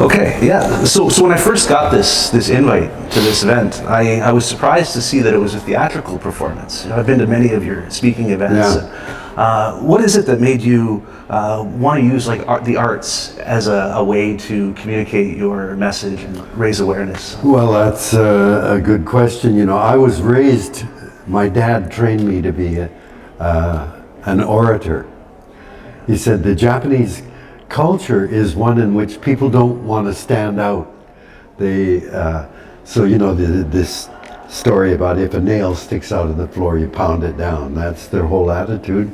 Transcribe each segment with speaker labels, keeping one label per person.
Speaker 1: Okay, yeah. So when I first got this invite to this event, I was surprised to see that it was a theatrical performance. I've been to many of your speaking events.
Speaker 2: Yeah.
Speaker 1: What is it that made you want to use the arts as a way to communicate your message and raise awareness?
Speaker 2: Well, that's a good question. You know, I was raised, my dad trained me to be an orator. He said the Japanese culture is one in which people don't want to stand out. So you know, this story about if a nail sticks out of the floor, you pound it down. That's their whole attitude.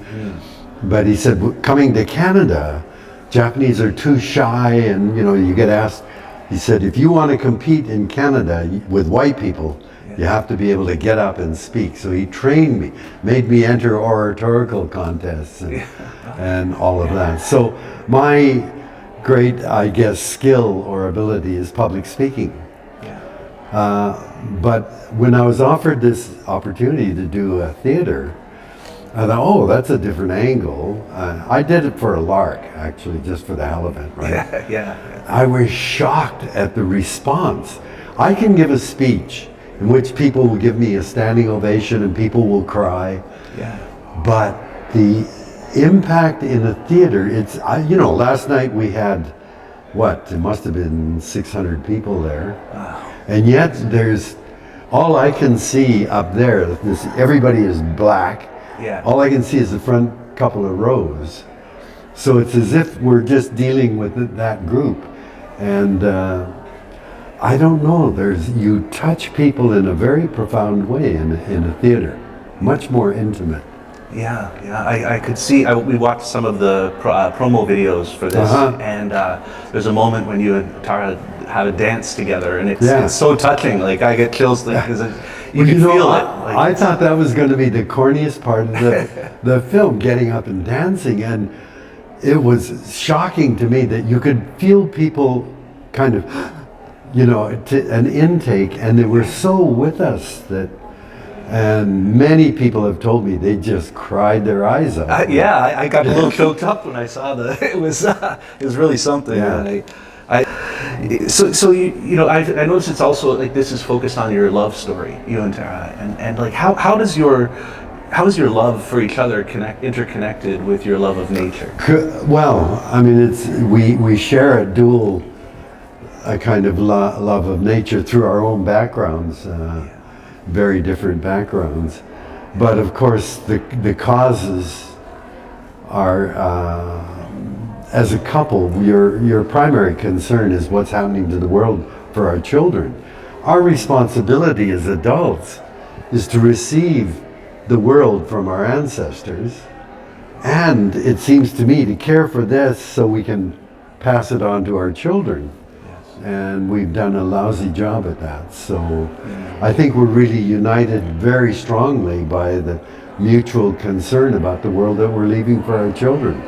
Speaker 2: But he said, coming to Canada, Japanese are too shy, and you know, you get asked. He said, if you want to compete in Canada with white people, you have to be able to get up and speak. So he trained me, made me enter oratorical contests and all of that. So my great, I guess, skill or ability is public speaking. But when I was offered this opportunity to do a theater, I thought, oh, that's a different angle. I did it for a lark, actually, just for the hell of it, right?
Speaker 1: Yeah.
Speaker 2: I was shocked at the response. I can give a speech in which people will give me a standing ovation and people will cry.
Speaker 1: Yeah.
Speaker 2: But the impact in a theater, you know, last night we had, it must have been 600 people there.
Speaker 1: Wow.
Speaker 2: And yet there's, all I can see up there, everybody is black.
Speaker 1: Yeah.
Speaker 2: All I can see is the front couple of rows. So it's as if we're just dealing with that group. And I don't know, you touch people in a very profound way in a theater, much more intimate.
Speaker 1: Yeah. I could see. We watched some of the promo videos for this, and there's a moment when you and Tara have a dance together, and it's so touching. Like I get chills because you can feel it.
Speaker 2: I thought that was going to be the corniest part of the film, getting up and dancing, and it was shocking to me that you could feel people kind of, you know, an intake, and they were so with us and many people have told me they just cried their eyes out.
Speaker 1: I got a little choked up when I saw it was really something.
Speaker 2: Yeah.
Speaker 1: So you know, I noticed it's also like this is focused on your love story, you and Tara, and like how is your love for each other interconnected with your love of nature?
Speaker 2: Well, I mean, we share a kind of love of nature through our own backgrounds. Very different backgrounds, but of course the causes are, as a couple, your primary concern is what's happening to the world for our children. Our responsibility as adults is to receive the world from our ancestors, and it seems to me to care for this so we can pass it on to our children. And we've done a lousy job at that. So I think we're really united very strongly by the mutual concern about the world that we're leaving for our children.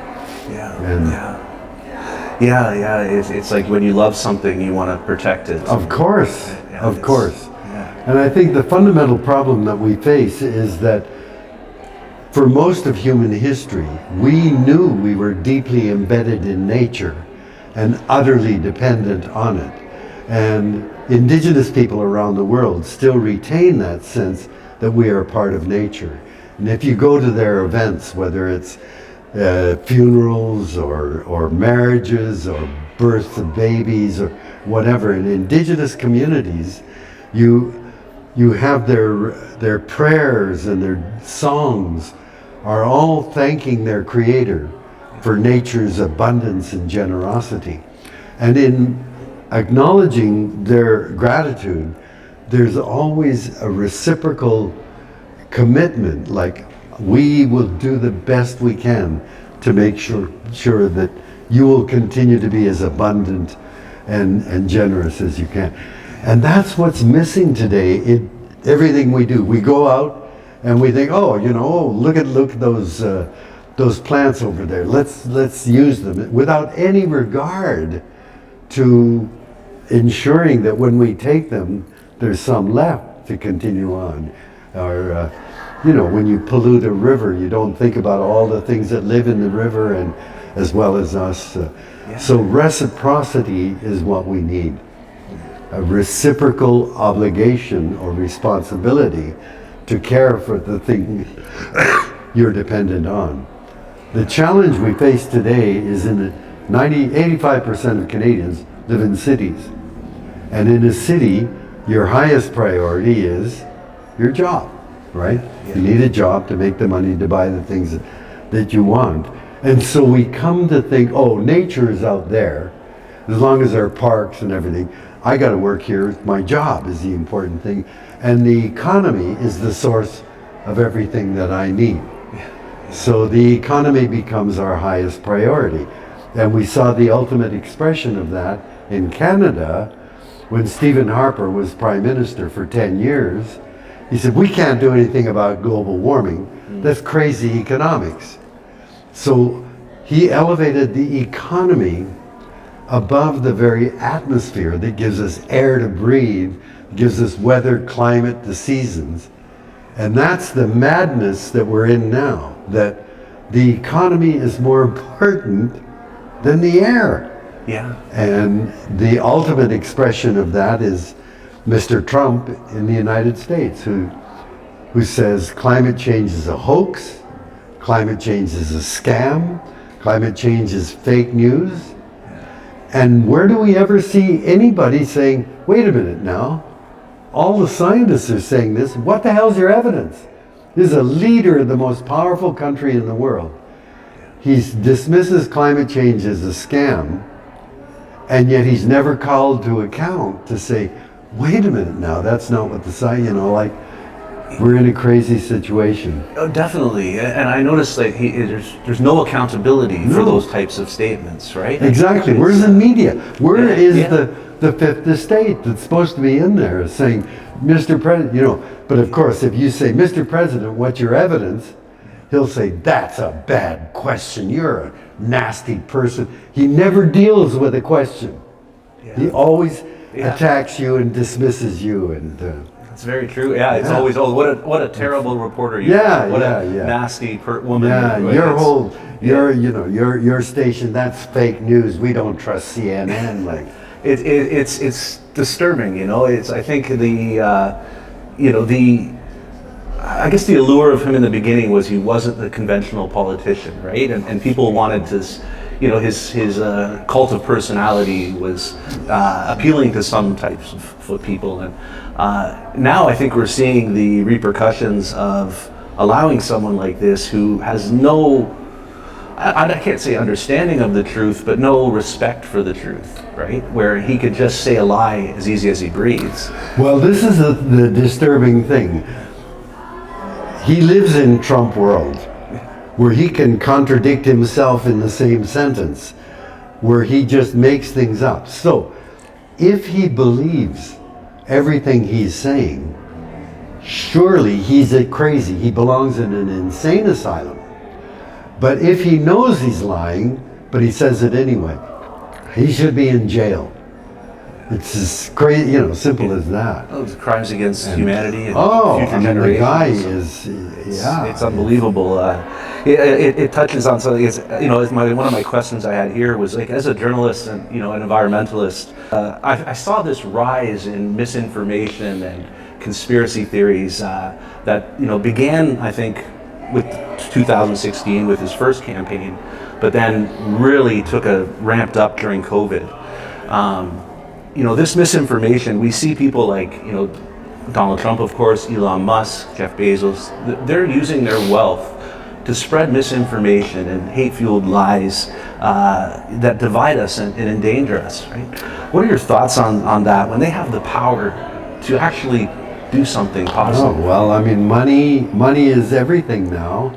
Speaker 1: It's like when you love something, you want to protect it.
Speaker 2: Of course.
Speaker 1: Yeah.
Speaker 2: And I think the fundamental problem that we face is that for most of human history, we knew we were deeply embedded in nature and utterly dependent on it. And indigenous people around the world still retain that sense that we are part of nature. And if you go to their events, whether it's funerals or marriages or births of babies or whatever, in indigenous communities, you have their prayers and their songs are all thanking their creator for nature's abundance and generosity. And in acknowledging their gratitude, there's always a reciprocal commitment, like we will do the best we can to make sure that you will continue to be as abundant and generous as you can. And that's what's missing today in everything we do. We go out and we think, look at those plants over there. Let's use them without any regard to ensuring that when we take them, there's some left to continue on. Or when you pollute a river, you don't think about all the things that live in the river and as well as us. So reciprocity is what we need. A reciprocal obligation or responsibility to care for the thing you're dependent on. The challenge we face today is in the 85% of Canadians live in cities. And in a city, your highest priority is your job, right? You need a job to make the money to buy the things that you want. And so we come to think, oh, nature is out there. As long as there are parks and everything, I got to work here. My job is the important thing. And the economy is the source of everything that I need. So the economy becomes our highest priority. And we saw the ultimate expression of that in Canada when Stephen Harper was Prime Minister for 10 years. He said, we can't do anything about global warming. That's crazy economics. So he elevated the economy above the very atmosphere that gives us air to breathe, gives us weather, climate, the seasons. And that's the madness that we're in now, that the economy is more important than the air.
Speaker 1: Yeah.
Speaker 2: And the ultimate expression of that is Mr. Trump in the United States, who says climate change is a hoax, climate change is a scam, climate change is fake news. And where do we ever see anybody saying, wait a minute now, all the scientists are saying this, what the hell's your evidence? This is a leader of the most powerful country in the world. He dismisses climate change as a scam, and yet he's never called to account to say, wait a minute now, that's not what the science, we're in a crazy situation.
Speaker 1: Oh, definitely. And I noticed like there's no accountability for those types of statements, right?
Speaker 2: Exactly. Where's the media? Where is the fifth estate that's supposed to be in there saying, Mr. President, but of course, if you say, Mr. President, what's your evidence? He'll say, that's a bad question. You're a nasty person. He never deals with a question. Yeah. He always attacks you and dismisses you. And
Speaker 1: that's very true. Yeah, it's always, what a terrible reporter you are. What a nasty woman.
Speaker 2: Yeah, your station, that's fake news. We don't trust CNN.
Speaker 1: It's disturbing, I think I guess the allure of him in the beginning was he wasn't the conventional politician, right? And people wanted to, his cult of personality was appealing to some types of people. And now I think we're seeing the repercussions of allowing someone like this who has no, I can't say understanding of the truth, but no respect for the truth, right? Where he could just say a lie as easy as he breathes.
Speaker 2: Well, this is the disturbing thing. He lives in Trump world, where he can contradict himself in the same sentence, where he just makes things up. So, if he believes everything he's saying, surely he's crazy. He belongs in an insane asylum. But if he knows he's lying, but he says it anyway, he should be in jail. It's as crazy, simple as that.
Speaker 1: Oh, it's crimes against humanity and future generations.
Speaker 2: The guy is,
Speaker 1: it's unbelievable. It touches on something. One of my questions I had here was as a journalist and an environmentalist, I saw this rise in misinformation and conspiracy theories that began, I think, with 2016 with his first campaign, but then really ramped up during COVID. This misinformation, we see people like, Donald Trump, of course, Elon Musk, Jeff Bezos, they're using their wealth to spread misinformation and hate-fueled lies that divide us and endanger us, right? What are your thoughts on that when they have the power to actually do something positive?
Speaker 2: Oh, well, money is everything now,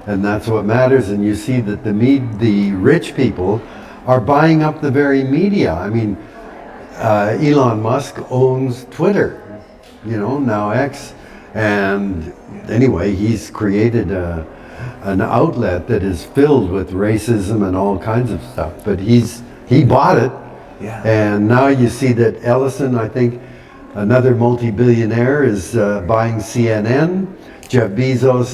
Speaker 2: and that's what matters. And you see that the rich people are buying up the very media. Elon Musk owns Twitter, now X, and anyway, he's created an outlet that is filled with racism and all kinds of stuff. But he bought it, and now you see that Ellison, I think, another multi-billionaire, is buying CNN. Jeff Bezos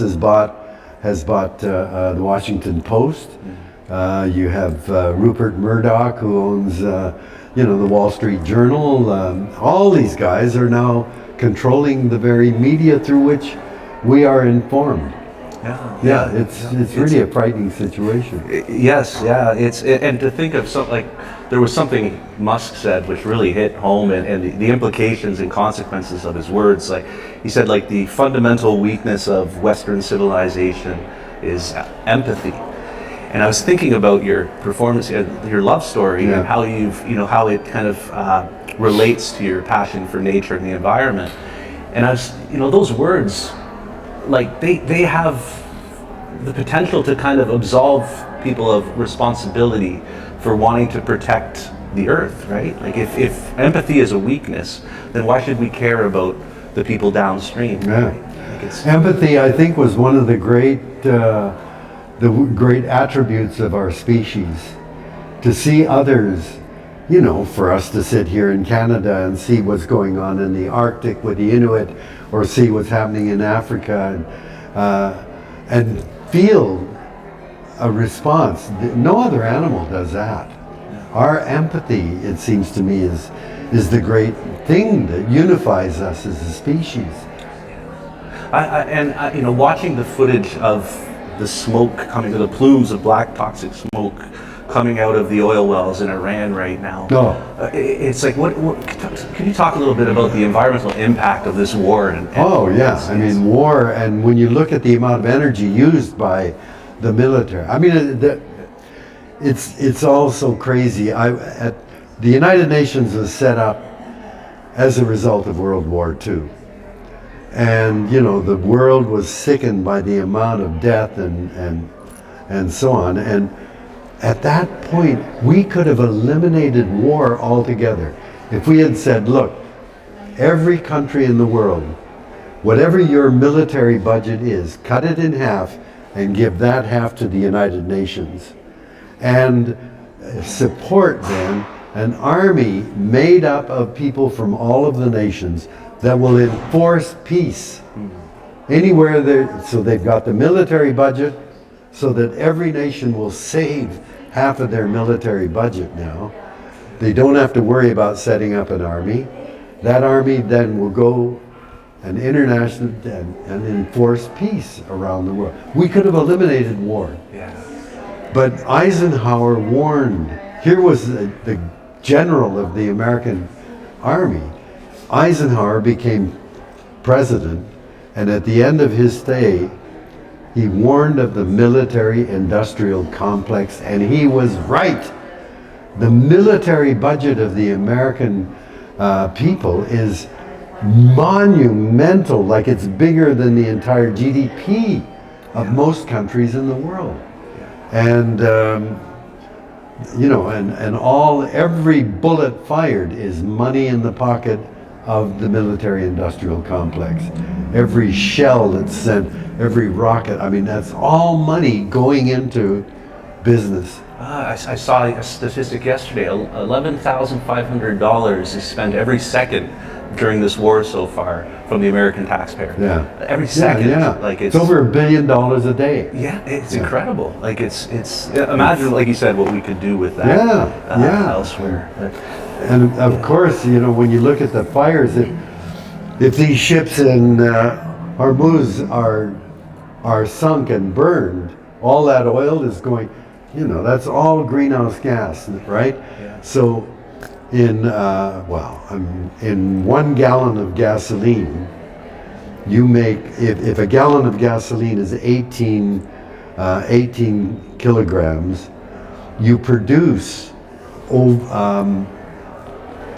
Speaker 2: has bought the Washington Post. You have Rupert Murdoch, who owns, the Wall Street Journal. All these guys are now controlling the very media through which we are informed. It's really a frightening situation.
Speaker 1: Yes, yeah. And to think of there was something Musk said which really hit home, and the implications and consequences of his words. Like he said, like the fundamental weakness of Western civilization is empathy. And I was thinking about your performance, your love story, and how how it kind of relates to your passion for nature and the environment. And I was, those words, like they have the potential to kind of absolve people of responsibility for wanting to protect the earth, right? Like if empathy is a weakness, then why should we care about the people downstream?
Speaker 2: Yeah.
Speaker 1: Right? Like
Speaker 2: empathy, I think, was one of the great attributes of our species. To see others, for us to sit here in Canada and see what's going on in the Arctic with the Inuit, or see what's happening in Africa, and feel a response. No other animal does that. Our empathy, it seems to me, is the great thing that unifies us as a species.
Speaker 1: Watching the footage of the smoke coming, the plumes of black toxic smoke coming out of the oil wells in Iran right now. It's like, what can you talk a little bit about the environmental impact of this war?
Speaker 2: Yes. I mean, war, and when you look at the amount of energy used by the military, I mean, it's all so crazy. The United Nations was set up as a result of World War II. And, the world was sickened by the amount of death and so on. And at that point, we could have eliminated war altogether if we had said, look, every country in the world, whatever your military budget is, cut it in half and give that half to the United Nations. And support then an army made up of people from all of the nations that will enforce peace anywhere there. So they've got the military budget, so that every nation will save half of their military budget now. They don't have to worry about setting up an army. That army then will go and international and enforce peace around the world. We could have eliminated war. But Eisenhower warned. Here was the general of the American army. Eisenhower became president, and at the end of his stay, he warned of the military-industrial complex, and he was right. The military budget of the American people is monumental, like it's bigger than the entire GDP of most countries in the world. And every bullet fired is money in the pocket of the military-industrial complex. Every shell that's sent, every rocket, I mean, that's all money going into business.
Speaker 1: I saw a statistic yesterday. $11,500 is spent every second during this war so far from the American taxpayer. Every second. Like
Speaker 2: it's over $1 billion a day.
Speaker 1: It's incredible. Like it's imagine, like you said, what we could do with that elsewhere.
Speaker 2: And of course, when you look at the fires, if these ships in Hormuz are sunk and burned, all that oil is going, that's all greenhouse gas, right? So in 1 gallon of gasoline, you make, if a gallon of gasoline is 18 kilograms, you produce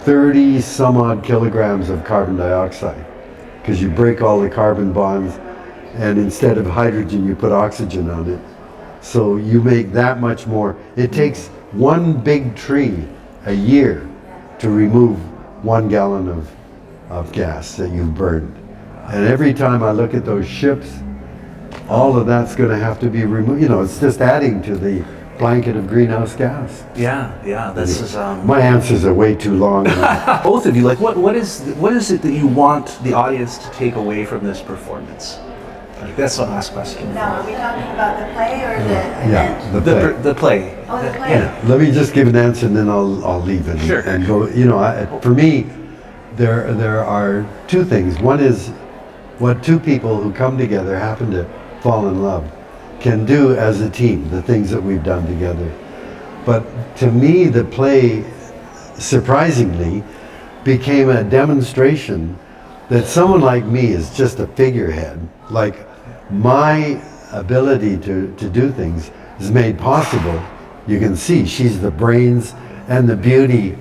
Speaker 2: 30 some odd kilograms of carbon dioxide, because you break all the carbon bonds, and instead of hydrogen you put oxygen on it. So you make that much more. It takes one big tree a year to remove 1 gallon of gas that you've burned. And every time I look at those ships, all of that's going to have to be removed. It's just adding to the blanket of greenhouse gas.
Speaker 1: This is
Speaker 2: my answers are way too long.
Speaker 1: Both of you, like what is it that you want the audience to take away from this performance? That's one last question.
Speaker 3: Now, are we talking about the play or the
Speaker 2: Yeah,
Speaker 3: event?
Speaker 2: the play.
Speaker 1: The play.
Speaker 3: Oh, the play.
Speaker 1: Yeah.
Speaker 2: Let me just give an answer and then I'll leave it
Speaker 1: Sure.
Speaker 2: and go. You know, for me, there are two things. One is what two people who come together happen to fall in love can do as a team, the things that we've done together. But to me, the play, surprisingly, became a demonstration that someone like me is just a figurehead. Like, my ability to do things is made possible. You can see she's the brains and the beauty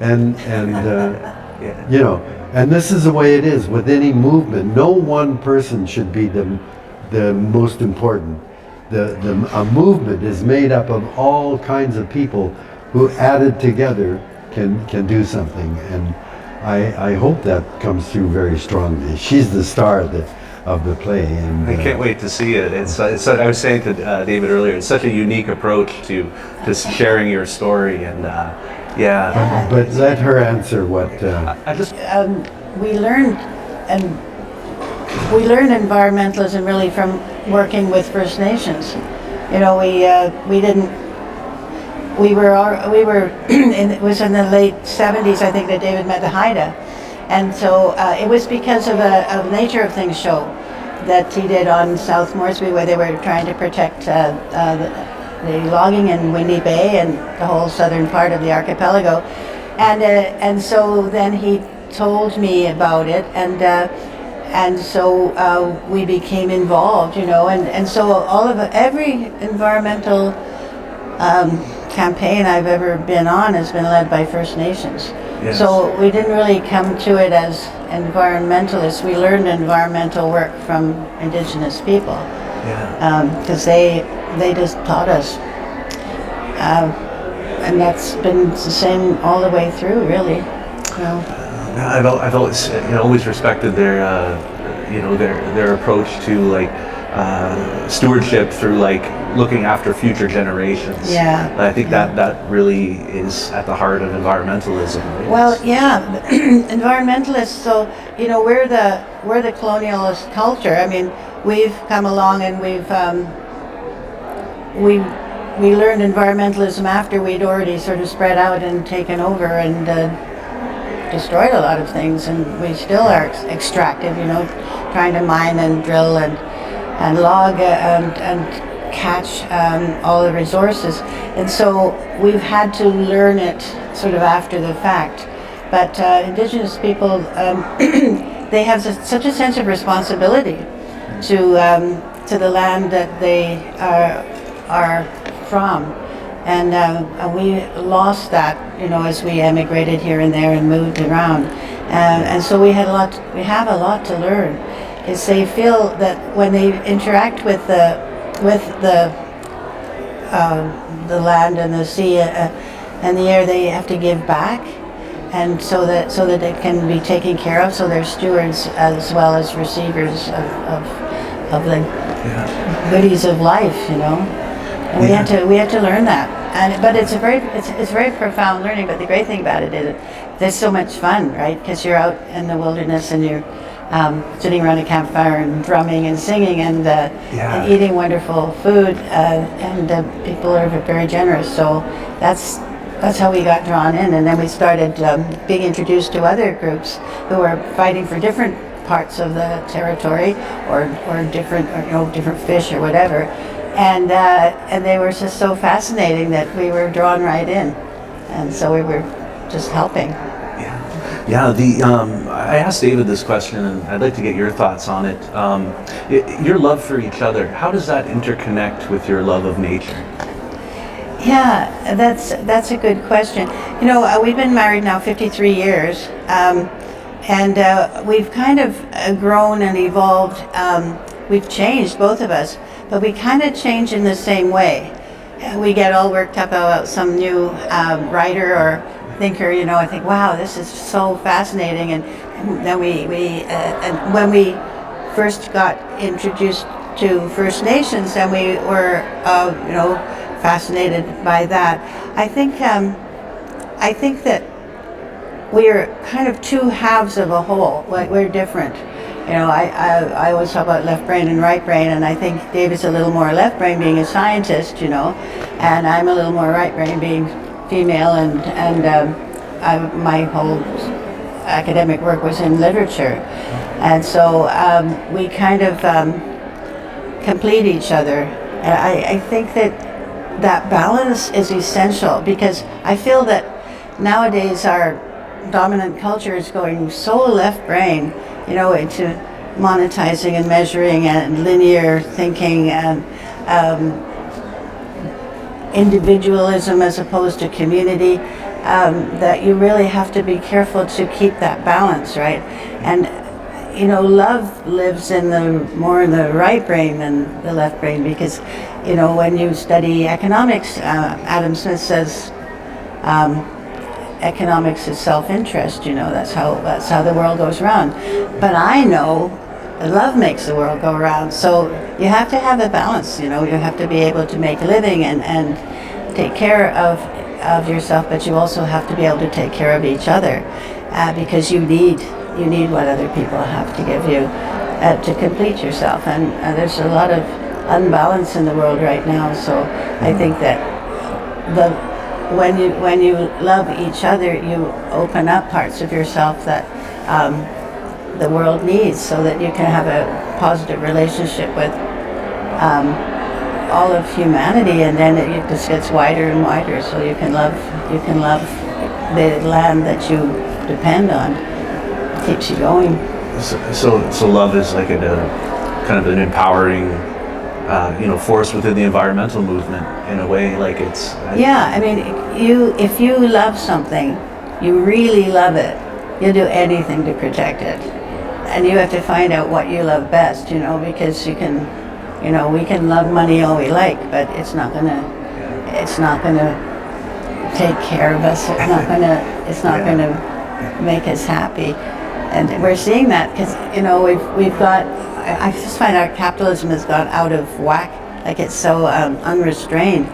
Speaker 2: and
Speaker 1: Yeah.
Speaker 2: you know, and this is the way it is with any movement. No one person should be the most important. A movement is made up of all kinds of people who added together can do something, and I hope that comes through very strongly. She's the star of the play, and
Speaker 1: I can't wait to see it. It's I was saying to David earlier, it's such a unique approach to sharing your story, and yeah.
Speaker 2: But let her answer what.
Speaker 1: I just
Speaker 3: We learned environmentalism really from working with First Nations. You know, we were it was in the late 70s, I think, that David met the Haida, and so it was because of a Nature of Things show that he did on South Moresby, where they were trying to protect the logging in Windy Bay and the whole southern part of the archipelago, and so then he told me about it, and so we became involved, you know, and so every environmental campaign I've ever been on has been led by First Nations.
Speaker 1: Yes.
Speaker 3: So we didn't really come to it as environmentalists. We learned environmental work from Indigenous people, because they just taught us, and that's been the same all the way through, really. You know.
Speaker 1: I've always always respected their their approach to like stewardship through like looking after future generations.
Speaker 3: Yeah.
Speaker 1: I think that really is at the heart of environmentalism. Right?
Speaker 3: Well, yeah, environmentalists. So you know, we're the colonialist culture. I mean, we've come along and we learned environmentalism after we'd already sort of spread out and taken over and destroyed a lot of things, and we still are extractive. You know, trying to mine and drill and log and catch all the resources, and so we've had to learn it sort of after the fact. But Indigenous people, they have such a sense of responsibility to the land that they are from, and we lost that, you know, as we emigrated here and there and moved around, and so we have a lot to learn. Is they feel that when they interact with the land and the sea and the air, they have to give back, and so that it can be taken care of. So they're stewards as well as receivers of the goodies of life, you know. And we had to learn that. But it's very profound learning. But the great thing about it is there's so much fun, right? Because you're out in the wilderness and you're sitting around a campfire and drumming and singing and eating wonderful food, and people are very generous. So that's how we got drawn in, and then we started being introduced to other groups who were fighting for different parts of the territory or different fish or whatever, and they were just so fascinating that we were drawn right in, and so we were just helping.
Speaker 1: Yeah, I asked David this question, and I'd like to get your thoughts on it. Your love for each other, how does that interconnect with your love of nature?
Speaker 3: Yeah, that's a good question. You know, we've been married now 53 years, and we've kind of grown and evolved. We've changed, both of us, but we kind of change in the same way. We get all worked up about some new writer or thinker, you know. I think, wow, this is so fascinating, and then and when we first got introduced to First Nations, and we were fascinated by that. I think that we are kind of two halves of a whole. Like, we're different, You know, I always talk about left brain and right brain, and I think David's a little more left brain being a scientist, you know, and I'm a little more right brain being female, and my whole academic work was in literature. And so we kind of complete each other. And I think that balance is essential, because I feel that nowadays our dominant culture is going so left brain, you know, into monetizing and measuring and linear thinking and individualism as opposed to community, that you really have to be careful to keep that balance, right? And you know, love lives in more in the right brain than the left brain, because you know, when you study economics, Adam Smith says economics is self-interest. You know, that's how the world goes around. But I know love makes the world go around. So you have to have a balance. You know, you have to be able to make a living and take care of yourself, but you also have to be able to take care of each other, because you need what other people have to give you to complete yourself. And there's a lot of unbalance in the world right now. So I think that when you love each other, you open up parts of yourself that the world needs, so that you can have a positive relationship with all of humanity, and then it just gets wider and wider. So you can love the land that you depend on. It keeps you going.
Speaker 1: So love is like a kind of an empowering, force within the environmental movement in a way. Like it's.
Speaker 3: Yeah, I mean, if you love something, you really love it, you'll do anything to protect it. And you have to find out what you love best, you know, because we can love money all we like, but it's not gonna take care of us. It's not gonna make us happy. And we're seeing that because, you know, we've got, I just find our capitalism has gone out of whack. Like, it's so unrestrained.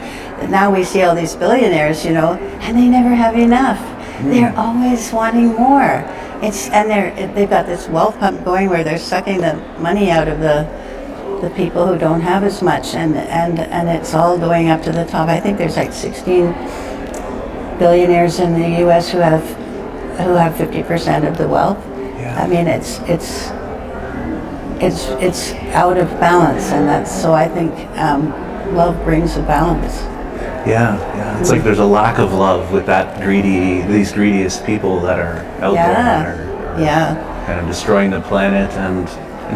Speaker 3: Now we see all these billionaires, you know, and they never have enough. They're always wanting more. They've got this wealth pump going where they're sucking the money out of the people who don't have as much, and it's all going up to the top. I think there's like 16 billionaires in the U.S. who have 50% of the wealth. Yeah. I mean, it's out of balance, and so I think love brings a balance.
Speaker 1: Yeah. It's like there's a lack of love with these greediest people that are out there that are kind of destroying the planet and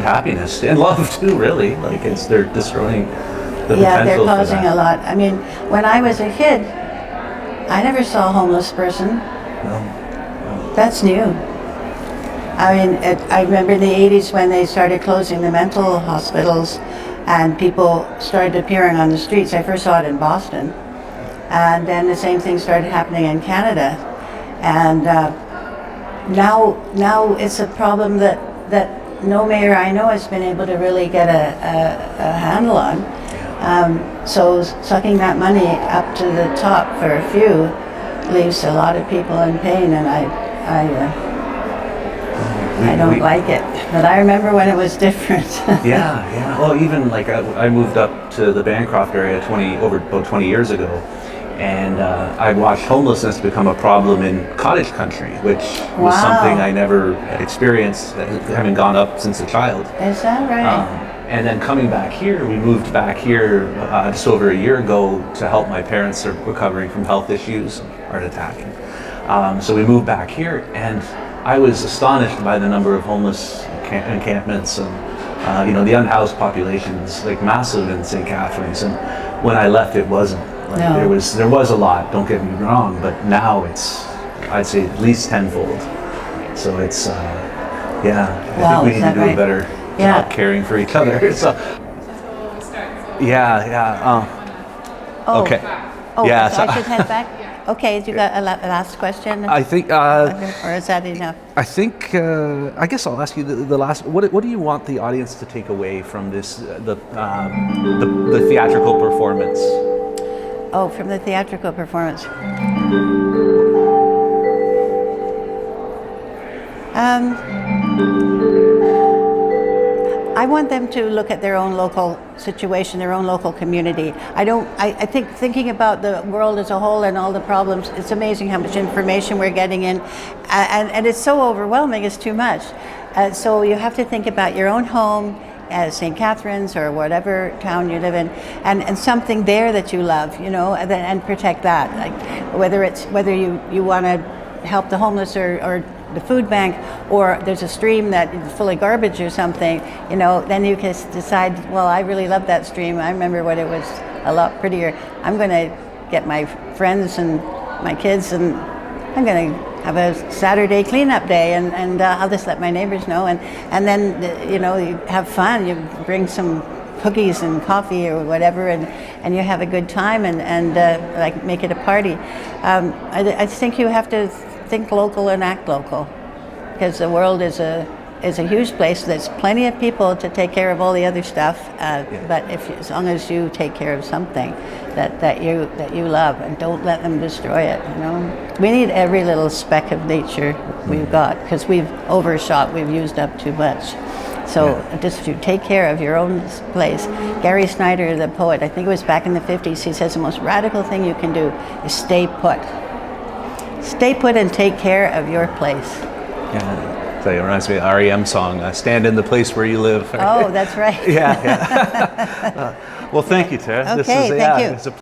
Speaker 1: happiness and love too. Really, like they're destroying the potential.
Speaker 3: Yeah, they're
Speaker 1: causing
Speaker 3: causing a lot. I mean, when I was a kid, I never saw a homeless person.
Speaker 1: No.
Speaker 3: That's new. I mean, I remember in the 80s when they started closing the mental hospitals and people started appearing on the streets. I first saw it in Boston. And then the same thing started happening in Canada. And now it's a problem that no mayor I know has been able to really get a handle on. So sucking that money up to the top for a few leaves a lot of people in pain, and I don't like it. But I remember when it was different.
Speaker 1: Yeah. Well, even like I moved up to the Bancroft area about 20 years ago, and I watched homelessness become a problem in cottage country, which was something I never had experienced, having gone up since a child.
Speaker 3: Is that right?
Speaker 1: And then coming back here, we moved back here just over a year ago to help my parents are recovering from health issues, heart attack. So we moved back here, and I was astonished by the number of homeless encampments and the unhoused populations, like massive in St. Catharines. And when I left, it wasn't. Like, no. There was a lot, don't get me wrong, but now it's, I'd say, at least tenfold. So it's, I think we need to do a better job caring for each other. So, okay.
Speaker 3: So I should head back? Okay, you got a last question?
Speaker 1: I think,
Speaker 3: or is that enough?
Speaker 1: I think, I guess I'll ask you the last, what do you want the audience to take away from this, the theatrical performance?
Speaker 3: Oh, from the theatrical performance. I want them to look at their own local situation, their own local community. I think thinking about the world as a whole and all the problems, it's amazing how much information we're getting in, and it's so overwhelming, it's too much. So you have to think about your own home, St. Catharines or whatever town you live in, and something there that you love, you know, and protect that. Like whether you want to help the homeless or the food bank, or there's a stream that is full of garbage or something, you know, then you can decide, well, I really love that stream. I remember when it was a lot prettier. I'm going to get my friends and my kids, and I'm going to have a Saturday cleanup day, and I'll just let my neighbors know, and then, you know, you have fun. You bring some cookies and coffee or whatever, and you have a good time, and like make it a party. I think you have to think local and act local, because the world is a huge place. There's plenty of people to take care of all the other stuff, but as long as you take care of something that you love, and don't let them destroy it, you know. We need every little speck of nature we've got, because we've overshot, we've used up too much. So just if you take care of your own place. Gary Snyder, the poet, I think it was back in the 50s, he says the most radical thing you can do is stay put. Stay put and take care of your place.
Speaker 1: Yeah, so it reminds me of the REM song, Stand in the Place Where You Live.
Speaker 3: Oh, that's right.
Speaker 1: Yeah. Well, thank you, Tara.
Speaker 3: Okay, thank you.
Speaker 1: It's a